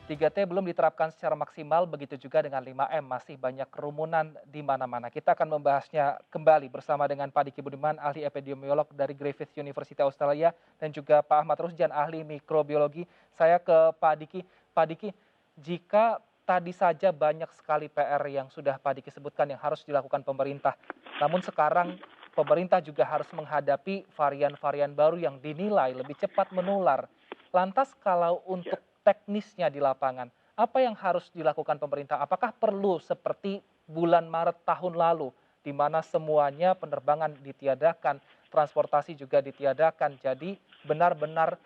3T belum diterapkan secara maksimal, begitu juga dengan 5M, masih banyak kerumunan di mana-mana. Kita akan membahasnya kembali bersama dengan Pak Diki Budiman, ahli epidemiolog dari Griffith University Australia, dan juga Pak Ahmad Rusjan, ahli mikrobiologi. Saya ke Pak Diki. Pak Diki, jika tadi saja banyak sekali PR yang sudah Pak Diki sebutkan yang harus dilakukan pemerintah, namun sekarang pemerintah juga harus menghadapi varian-varian baru yang dinilai lebih cepat menular. Lantas kalau Ya, untuk teknisnya di lapangan, apa yang harus dilakukan pemerintah? Apakah perlu seperti bulan Maret tahun lalu, di mana semuanya penerbangan ditiadakan, transportasi juga ditiadakan, jadi benar-benar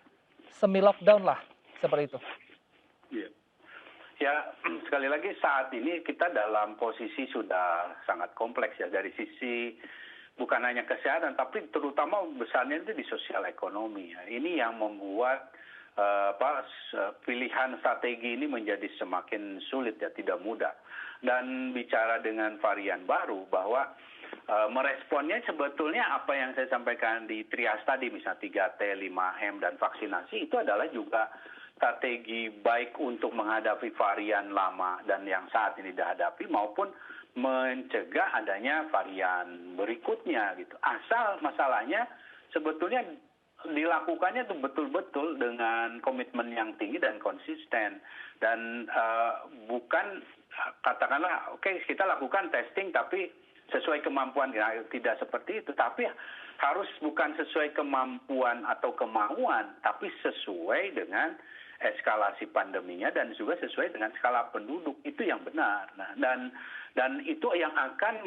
semi lockdown lah, seperti itu. ya. Ya, sekali lagi saat ini kita dalam posisi sudah sangat kompleks ya dari sisi bukan hanya kesehatan tapi terutama besarnya itu di sosial ekonomi. Ya. Ini yang membuat pilihan strategi ini menjadi semakin sulit ya, tidak mudah. Dan bicara dengan varian baru bahwa meresponnya sebetulnya apa yang saya sampaikan di trias tadi, misalnya 3T, 5M, dan vaksinasi itu adalah juga strategi baik untuk menghadapi varian lama dan yang saat ini dihadapi maupun mencegah adanya varian berikutnya gitu. Asal masalahnya sebetulnya dilakukannya itu betul-betul dengan komitmen yang tinggi dan konsisten dan bukan katakanlah oke, kita lakukan testing tapi sesuai kemampuan, tidak seperti itu, tapi harus bukan sesuai kemampuan atau kemauan, tapi sesuai dengan eskalasi pandeminya dan juga sesuai dengan skala penduduk, itu yang benar. Nah, dan itu yang akan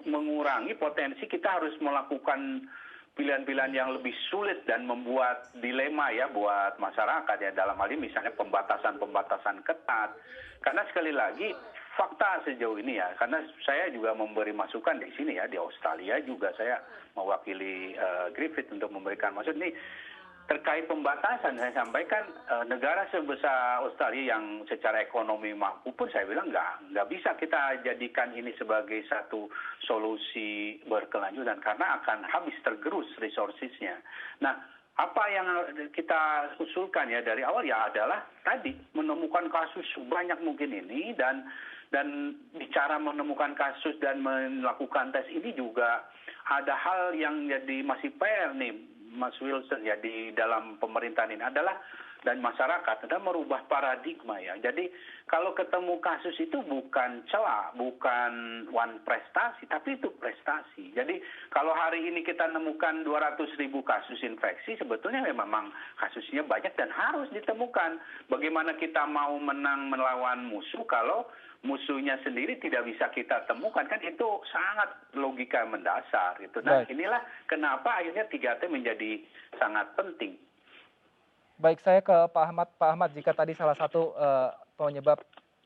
mengurangi potensi kita harus melakukan pilihan-pilihan yang lebih sulit dan membuat dilema ya buat masyarakat ya, dalam hal ini misalnya pembatasan-pembatasan ketat. Karena sekali lagi fakta sejauh ini ya, karena saya juga memberi masukan di sini ya, di Australia juga saya mewakili Griffith untuk memberikan masukan ini terkait pembatasan. Saya sampaikan negara sebesar Australia yang secara ekonomi mampu pun saya bilang nggak bisa kita jadikan ini sebagai satu solusi berkelanjutan karena akan habis tergerus resourcesnya. Nah, apa yang kita usulkan ya dari awal ya adalah tadi menemukan kasus sebanyak mungkin ini dan bicara menemukan kasus dan melakukan tes ini juga ada hal yang jadi masih PR nih Mas Wilson ya di dalam pemerintahan ini adalah dan masyarakat adalah merubah paradigma ya. Jadi kalau ketemu kasus itu bukan celah, bukan one prestasi, tapi itu prestasi. Jadi kalau hari ini kita nemukan 200.000 kasus infeksi, sebetulnya memang kasusnya banyak dan harus ditemukan. Bagaimana kita mau menang melawan musuh kalau musuhnya sendiri tidak bisa kita temukan, kan itu sangat logika mendasar gitu. Nah, Baik. inilah kenapa akhirnya 3T menjadi sangat penting. Baik, saya ke Pak Ahmad. Pak Ahmad, jika tadi salah satu penyebab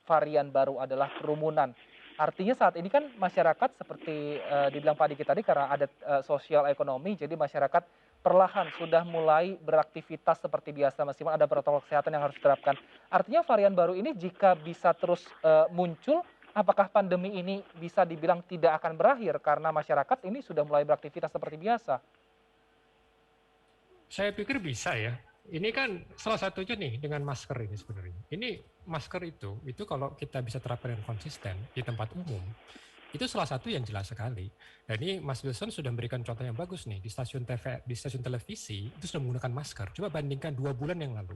varian baru adalah kerumunan, artinya saat ini kan masyarakat seperti dibilang Pak Diki tadi karena ada sosial ekonomi, jadi masyarakat perlahan sudah mulai beraktivitas seperti biasa meskipun ada protokol kesehatan yang harus diterapkan. Artinya varian baru ini jika bisa terus muncul, apakah pandemi ini bisa dibilang tidak akan berakhir karena masyarakat ini sudah mulai beraktivitas seperti biasa? Saya pikir bisa ya. Ini kan salah satunya nih dengan masker ini sebenarnya. Ini masker itu kalau kita bisa terapkan dengan konsisten di tempat umum, itu salah satu yang jelas sekali. Dan ini Mas Wilson sudah memberikan contoh yang bagus nih di stasiun TV, di stasiun televisi itu sudah menggunakan masker. Coba bandingkan 2 bulan yang lalu.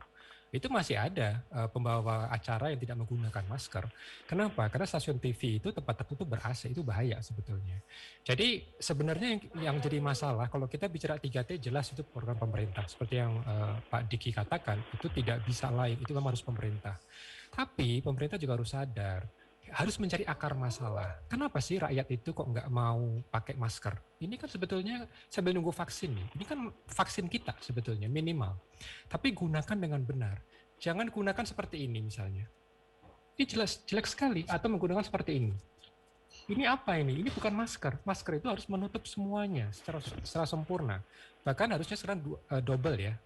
Itu masih ada pembawa acara yang tidak menggunakan masker. Kenapa? Karena stasiun TV itu tempat tertutup ber-AC, itu bahaya sebetulnya. Jadi sebenarnya yang jadi masalah kalau kita bicara 3T jelas itu program pemerintah. Seperti yang Pak Diki katakan, itu tidak bisa lain, itu memang harus pemerintah. Tapi pemerintah juga harus sadar, harus mencari akar masalah. Kenapa sih rakyat itu kok nggak mau pakai masker? Ini kan sebetulnya sambil nunggu vaksin nih. Ini kan vaksin kita sebetulnya minimal. Tapi gunakan dengan benar. Jangan gunakan seperti ini misalnya. Ini jelas jelek sekali atau menggunakan seperti ini. Ini apa ini? Ini bukan masker. Masker itu harus menutup semuanya secara sempurna. Bahkan harusnya sekarang double ya,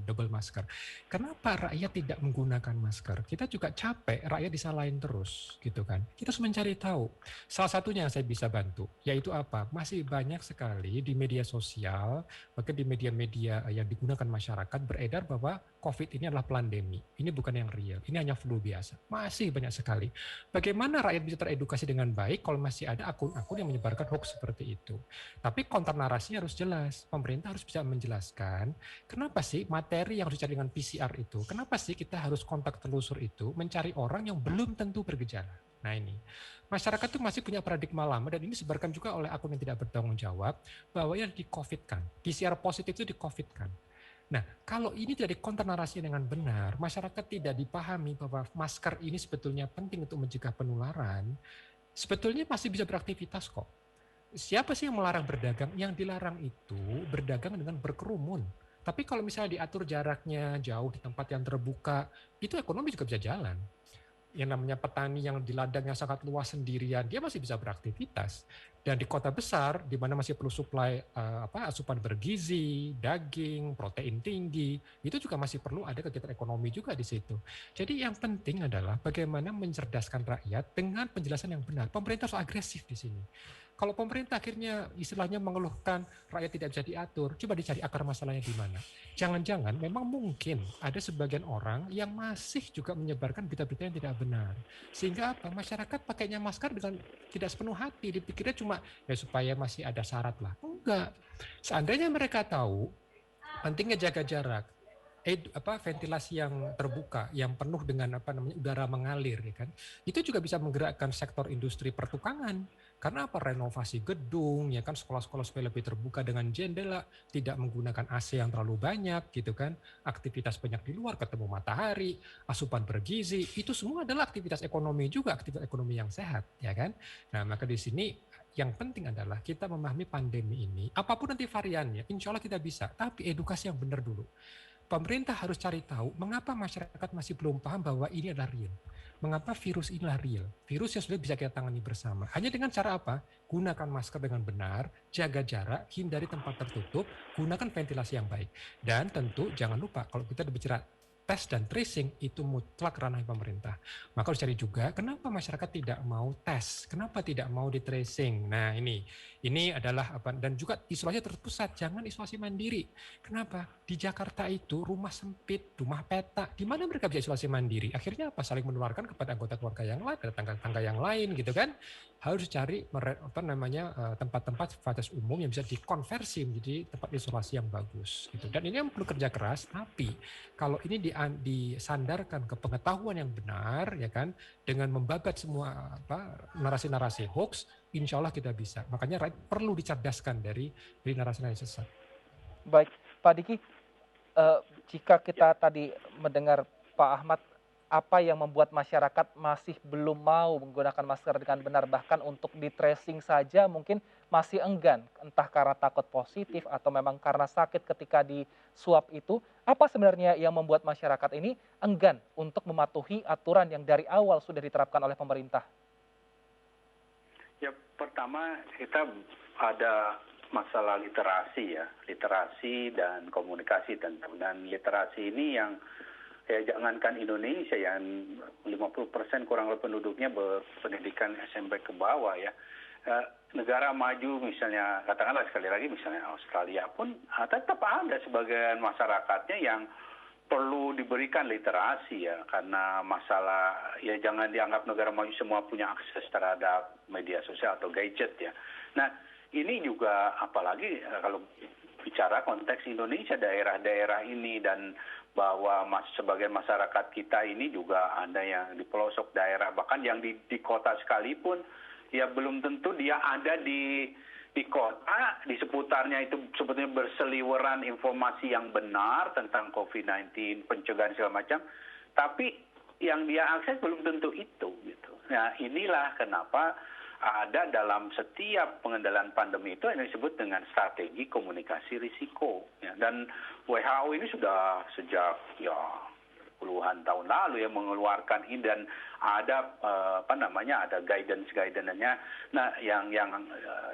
double masker. Kenapa rakyat tidak menggunakan masker? Kita juga capek, rakyat disalahin terus gitu kan. Kita harus mencari tahu. Salah satunya yang saya bisa bantu, yaitu apa? Masih banyak sekali di media sosial, bahkan di media-media yang digunakan masyarakat beredar bahwa COVID ini adalah pandemi. Ini bukan yang real, ini hanya flu biasa. Masih banyak sekali. Bagaimana rakyat bisa teredukasi dengan baik kalau masih ada akun-akun yang menyebarkan hoax seperti itu? Tapi counter narasinya harus jelas. Pemerintah harus bisa menjelaskan kenapa sih materi yang harus dicari dengan PCR itu, kenapa sih kita harus kontak telusur itu mencari orang yang belum tentu bergejala. Nah ini, masyarakat itu masih punya paradigma lama dan ini disebarkan juga oleh akun yang tidak bertanggung jawab bahwa yang di-COVID-kan, PCR positif itu di-COVID-kan. Nah, kalau ini tidak dikonter narasi dengan benar, masyarakat tidak dipahami bahwa masker ini sebetulnya penting untuk mencegah penularan, sebetulnya masih bisa beraktivitas kok. Siapa sih yang melarang berdagang? Yang dilarang itu berdagang dengan berkerumun. Tapi kalau misalnya diatur jaraknya jauh di tempat yang terbuka, itu ekonomi juga bisa jalan. Yang namanya petani yang di ladang yang sangat luas sendirian, dia masih bisa beraktivitas. Dan di kota besar, di mana masih perlu suplai asupan bergizi, daging, protein tinggi, itu juga masih perlu ada kegiatan ekonomi juga di situ. Jadi yang penting adalah bagaimana mencerdaskan rakyat dengan penjelasan yang benar. Pemerintah harus agresif di sini. Kalau pemerintah akhirnya istilahnya mengeluhkan rakyat tidak bisa diatur, coba dicari akar masalahnya di mana. Jangan-jangan memang mungkin ada sebagian orang yang masih juga menyebarkan berita-berita yang tidak benar. Sehingga apa? Masyarakat pakainya masker dengan tidak sepenuh hati, dipikirnya cuma ya supaya masih ada syarat lah. Enggak. Seandainya mereka tahu pentingnya jaga jarak, ventilasi yang terbuka, yang penuh dengan udara mengalir, ya kan? Itu juga bisa menggerakkan sektor industri pertukangan. Karena apa? Renovasi gedung, ya kan, sekolah-sekolah supaya lebih terbuka dengan jendela, tidak menggunakan AC yang terlalu banyak, gitu kan? Aktivitas banyak di luar, ketemu matahari, asupan bergizi, itu semua adalah aktivitas ekonomi juga, aktivitas ekonomi yang sehat, ya kan? Nah, maka di sini yang penting adalah kita memahami pandemi ini, apapun nanti variannya, insya Allah kita bisa, tapi edukasi yang benar dulu. Pemerintah harus cari tahu mengapa masyarakat masih belum paham bahwa ini adalah real. Mengapa virus inilah real? Virus yang sudah bisa kita tangani bersama. Hanya dengan cara apa? Gunakan masker dengan benar, jaga jarak, hindari tempat tertutup, gunakan ventilasi yang baik. Dan tentu jangan lupa kalau kita berbicara tes dan tracing itu mutlak ranah pemerintah. Maka harus cari juga kenapa masyarakat tidak mau tes, kenapa tidak mau di tracing. Nah ini adalah apa, dan juga isolasi terpusat, jangan isolasi mandiri. Kenapa? Di Jakarta itu rumah sempit, rumah peta, di mana mereka bisa isolasi mandiri? Akhirnya apa? Saling menularkan kepada anggota keluarga yang lain, tetangga-tetangga yang lain gitu kan. Harus cari tempat-tempat fasilitas umum yang bisa dikonversi menjadi tempat isolasi yang bagus gitu. Dan ini yang perlu kerja keras, tapi kalau ini disandarkan ke pengetahuan yang benar, ya kan, dengan membabat semua narasi-narasi hoax, insya Allah kita bisa. Makanya rakyat perlu dicerdaskan dari narasi-narasi sesat. Baik, Pak Diki, jika kita tadi mendengar Pak Ahmad, apa yang membuat masyarakat masih belum mau menggunakan masker dengan benar, bahkan untuk di tracing saja mungkin masih enggan, entah karena takut positif atau memang karena sakit ketika di swab itu, apa sebenarnya yang membuat masyarakat ini enggan untuk mematuhi aturan yang dari awal sudah diterapkan oleh pemerintah? Ya, pertama kita ada masalah literasi dan komunikasi tentu. Dan literasi ini yang jangankan Indonesia yang 50% kurang lebih penduduknya berpendidikan SMP ke bawah ya. Negara maju misalnya, katakanlah sekali lagi misalnya Australia pun tetap ada sebagian masyarakatnya yang perlu diberikan literasi ya, karena masalah ya jangan dianggap negara maju semua punya akses terhadap media sosial atau gadget ya. Nah ini juga apalagi kalau bicara konteks Indonesia, daerah-daerah ini, dan bahwa sebagian masyarakat kita ini juga ada yang di pelosok daerah, bahkan yang di kota sekalipun ya belum tentu dia ada di kota, di seputarnya itu sebetulnya berseliweran informasi yang benar tentang COVID-19, pencegahan segala macam, tapi yang dia akses belum tentu itu gitu. Nah inilah kenapa ada dalam setiap pengendalian pandemi itu yang disebut dengan strategi komunikasi risiko. Ya. Dan WHO ini sudah sejak puluhan tahun lalu ya mengeluarkan ini, dan ada ada guidance-nya. Nah, yang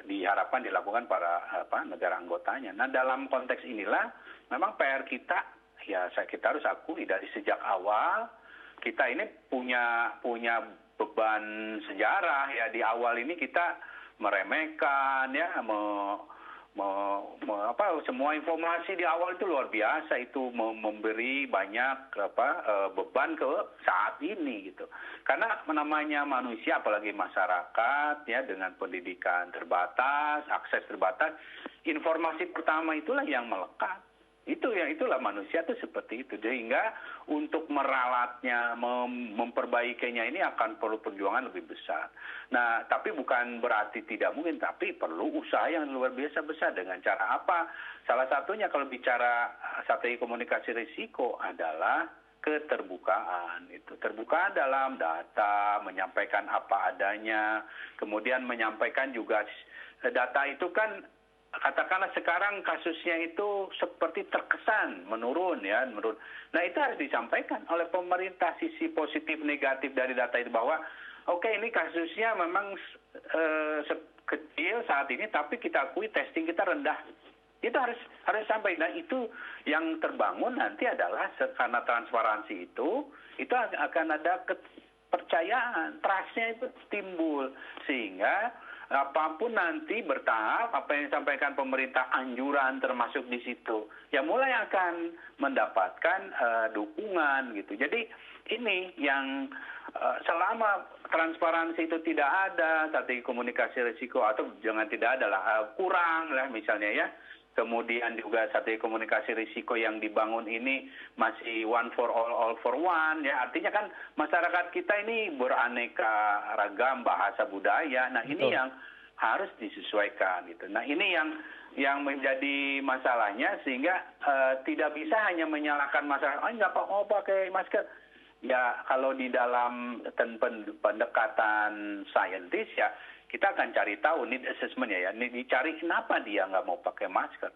diharapkan dilakukan para negara anggotanya. Nah, dalam konteks inilah memang PR kita, ya kita harus akui dari sejak awal kita ini punya beban sejarah ya. Di awal ini kita meremehkan ya, semua informasi di awal itu luar biasa, itu memberi banyak beban ke saat ini gitu. Karena namanya manusia, apalagi masyarakat ya dengan pendidikan terbatas, akses terbatas, informasi pertama itulah yang melekat. Itulah manusia itu seperti itu. Sehingga untuk meralatnya, memperbaikinya ini akan perlu perjuangan lebih besar. Nah, tapi bukan berarti tidak mungkin, tapi perlu usaha yang luar biasa besar. Dengan cara apa? Salah satunya kalau bicara strategi komunikasi risiko adalah keterbukaan. Itu terbukaan dalam data, menyampaikan apa adanya, kemudian menyampaikan juga data itu kan, katakanlah sekarang kasusnya itu seperti terkesan menurun. Nah, itu harus disampaikan oleh pemerintah sisi positif negatif dari data itu, bahwa oke, ini kasusnya memang kecil saat ini, tapi kita akui testing kita rendah. Itu harus sampai. Nah, itu yang terbangun nanti adalah karena transparansi itu akan ada kepercayaan, trust-nya itu timbul, sehingga apapun nanti bertahap, apa yang disampaikan pemerintah, anjuran termasuk di situ, ya mulai akan mendapatkan dukungan gitu. Jadi ini yang selama transparansi itu tidak ada, strategi komunikasi risiko, atau jangan tidak ada lah, kurang lah misalnya ya. Kemudian juga strategi komunikasi risiko yang dibangun ini masih one for all for one ya. Artinya kan masyarakat kita ini beraneka ragam bahasa budaya. Nah, ini yang harus disesuaikan gitu. Nah, ini yang menjadi masalahnya, sehingga tidak bisa hanya menyalahkan masyarakat, nggak mau pakai masker. Ya, kalau di dalam pendekatan saintis ya, kita akan cari tahu need assessment ya, dicari kenapa dia nggak mau pakai masker,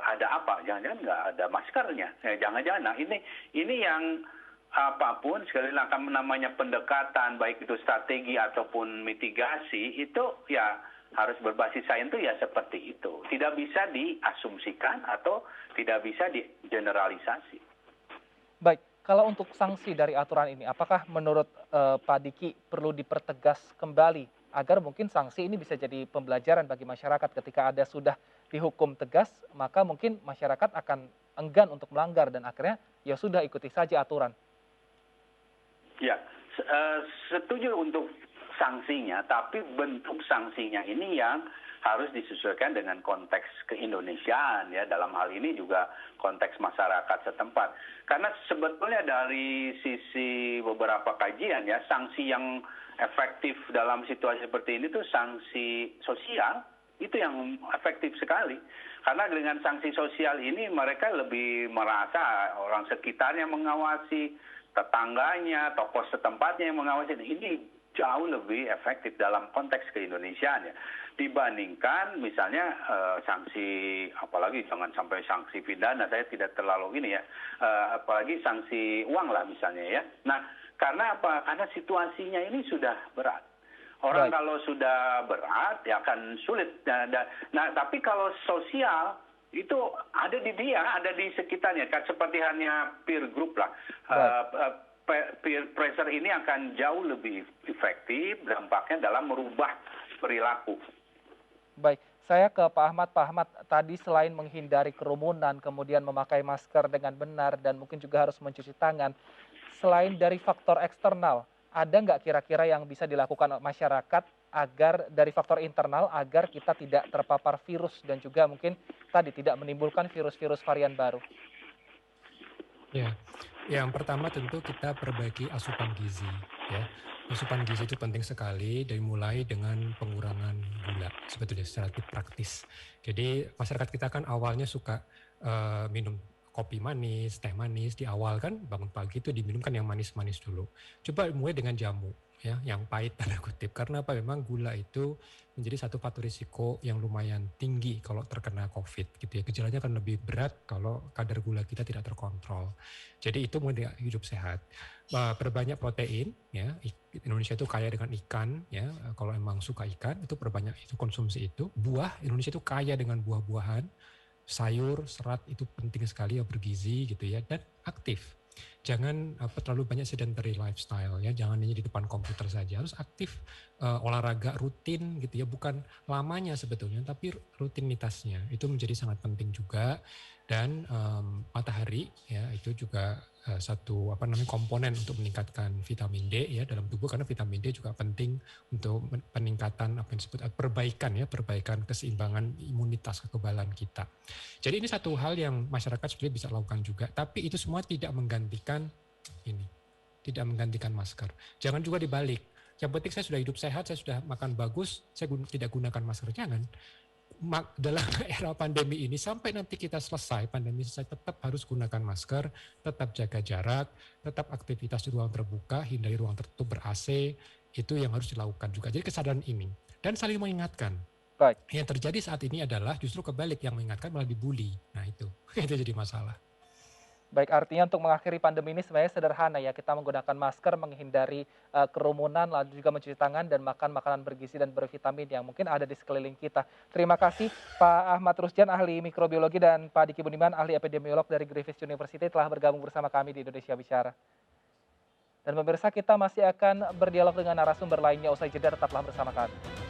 ada apa, jangan-jangan nggak ada maskernya, jangan-jangan. Nah, ini yang apapun sekali lagi namanya pendekatan, baik itu strategi ataupun mitigasi, itu ya harus berbasis sains itu ya seperti itu, tidak bisa diasumsikan atau tidak bisa digeneralisasi. Baik. Kalau untuk sanksi dari aturan ini, apakah menurut Pak Diki perlu dipertegas kembali agar mungkin sanksi ini bisa jadi pembelajaran bagi masyarakat ketika ada sudah dihukum tegas, maka mungkin masyarakat akan enggan untuk melanggar dan akhirnya ya sudah ikuti saja aturan. Ya, setuju untuk sanksinya, tapi bentuk sanksinya ini yang harus disesuaikan dengan konteks keindonesiaan ya, dalam hal ini juga konteks masyarakat setempat. Karena sebetulnya dari sisi beberapa kajian ya, sanksi yang efektif dalam situasi seperti ini tuh sanksi sosial, itu yang efektif sekali. Karena dengan sanksi sosial ini mereka lebih merasa orang sekitarnya mengawasi, tetangganya, tokoh setempatnya yang mengawasi. Ini jauh lebih efektif dalam konteks keindonesiaan ya, dibandingkan misalnya sanksi, apalagi jangan sampai sanksi pidana, saya tidak terlalu ini ya, apalagi sanksi uang lah misalnya ya. Nah, karena apa? Karena situasinya ini sudah berat. Orang kalau sudah berat ya akan sulit. Nah, tapi kalau sosial itu ada di dia, ada di sekitarnya, kan seperti hanya peer group lah. Peer pressure ini akan jauh lebih efektif dampaknya dalam merubah perilaku. Baik, saya ke Pak Ahmad. Pak Ahmad, tadi selain menghindari kerumunan, kemudian memakai masker dengan benar, dan mungkin juga harus mencuci tangan, selain dari faktor eksternal, ada nggak kira-kira yang bisa dilakukan masyarakat agar dari faktor internal, agar kita tidak terpapar virus dan juga mungkin tadi tidak menimbulkan virus-virus varian baru? Ya, yang pertama tentu kita perbaiki asupan gizi. Ya, asupan gizi itu penting sekali, dari mulai dengan pengurangan gula sebetulnya secara praktis. Jadi masyarakat kita kan awalnya suka minum kopi manis, teh manis di awal kan, bangun pagi itu diminumkan yang manis-manis dulu. Coba mulai dengan jamu. ya, yang pahit tanda kutip. Karena apa? Memang gula itu menjadi satu faktor risiko yang lumayan tinggi kalau terkena COVID gitu ya. Gejalanya akan lebih berat kalau kadar gula kita tidak terkontrol. Jadi itu mode hidup sehat. Perbanyak protein ya. Indonesia itu kaya dengan ikan ya. Kalau emang suka ikan itu perbanyak itu konsumsi itu. Buah, Indonesia itu kaya dengan buah-buahan, sayur, serat itu penting sekali ya, bergizi gitu ya, dan aktif. Jangan terlalu banyak sedentary lifestyle ya, jangan hanya di depan komputer saja, harus aktif, olahraga rutin gitu ya, bukan lamanya sebetulnya tapi rutinitasnya itu menjadi sangat penting juga. Dan matahari ya itu juga satu komponen untuk meningkatkan vitamin D ya dalam tubuh, karena vitamin D juga penting untuk peningkatan apa yang disebut perbaikan keseimbangan imunitas kekebalan kita. Jadi ini satu hal yang masyarakat sebenarnya bisa lakukan juga, tapi itu semua tidak menggantikan masker. Jangan juga dibalik. Yang penting saya sudah hidup sehat, saya sudah makan bagus, saya tidak gunakan masker. Jangan. Dalam era pandemi ini sampai nanti kita selesai, pandemi selesai, tetap harus gunakan masker, tetap jaga jarak, tetap aktivitas di ruang terbuka, hindari ruang tertutup ber-AC, itu yang harus dilakukan juga. Jadi kesadaran ini. Dan saling mengingatkan. Baik. Yang terjadi saat ini adalah justru kebalik, yang mengingatkan malah dibully. Nah itu jadi masalah. Baik, artinya untuk mengakhiri pandemi ini sebenarnya sederhana ya, kita menggunakan masker, menghindari kerumunan, lalu juga mencuci tangan dan makan makanan bergizi dan bervitamin yang mungkin ada di sekeliling kita. Terima kasih Pak Ahmad Rusjan, ahli mikrobiologi, dan Pak Diki Budiman, ahli epidemiolog dari Griffith University, telah bergabung bersama kami di Indonesia Bicara. Dan pemirsa, kita masih akan berdialog dengan narasumber lainnya usai jeda, tetaplah bersama kami.